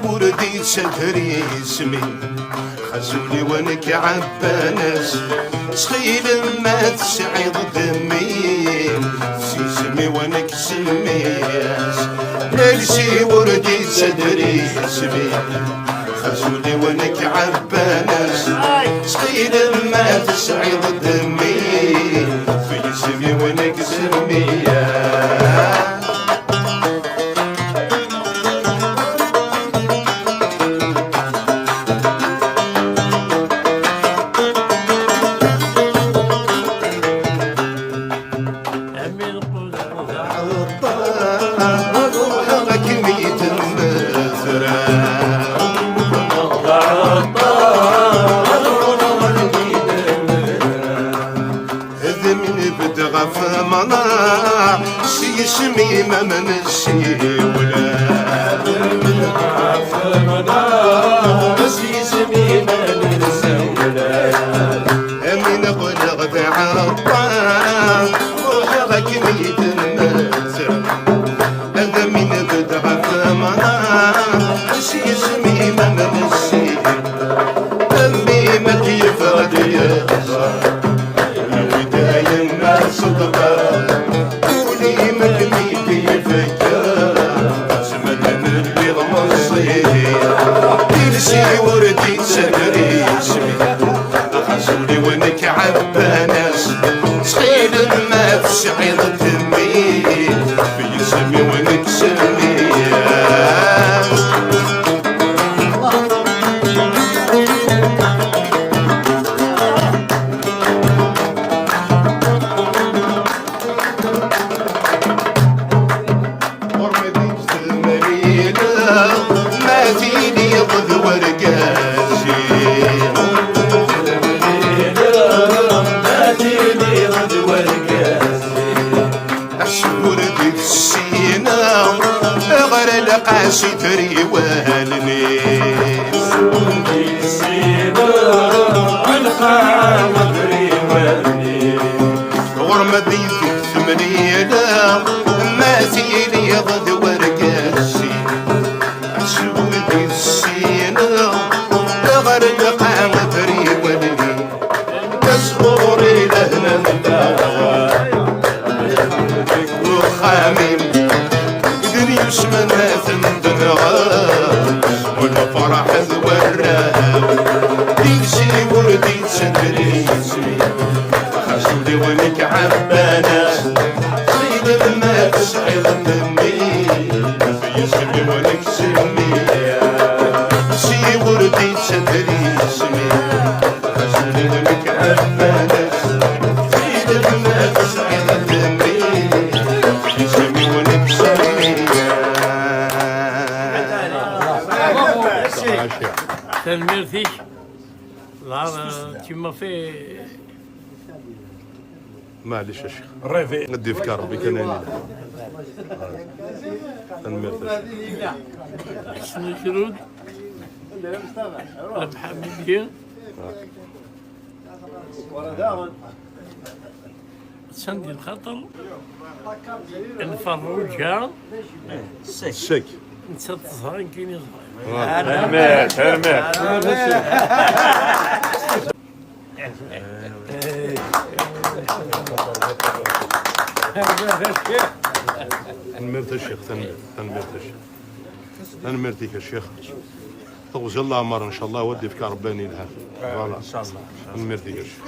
وردي شدري اسمي خزولي وانك عبانس سخيل ما تسعيد دمي سيسمي وانك سمياس نلسي وردي صدري اسمي خزولي وانك عبانس سخيل ما تسعيد دمي سيسمي وانك سمياس سيسمي ما منسي ولا سيسمي ما منسي ولا أمين غلغ عطان روحك ميت المتر هذا من بدع ثمنا سيسمي ما منسي أمي ما يفرد يخسر الوداية الناس صدقا تلسي وردي صدري اسمي خزولي وانك عبانس سخيل ما تسعيد دمي بيسمي وانك سمياس قاسي تري والني سودي السينا علقا مدري والني غرمتي في ثمانينا ما تيلي غد ورقاسي سودي السينا غرقا مدري والني تصبري لهنا الدعوة وخامم يسمى ثندغاس والفرح ذوراو ديسي وردي صدري اسمي خزولي وانك عبانس سيد ما تسعيد دمي يسمي وانك سمياس سي وردي صدري اسمي خزولي وانك عبانس سيد ما تسعيد دمي يسمي وانك سمياس تنمرتي لا كيما في معليش يا شيخ الريفي ندي في كربي كان انا تنمرت حسن الشرود محمدية سندي الخطر الفروجة الشك نسات صغار كاين هرمات تنمرت الشيخ تنمرت الشيخ تنمرتك يا شيخ طوز الله عمر ان شاء الله ودي في كرباني لها ان شاء الله تنمرتك يا شيخ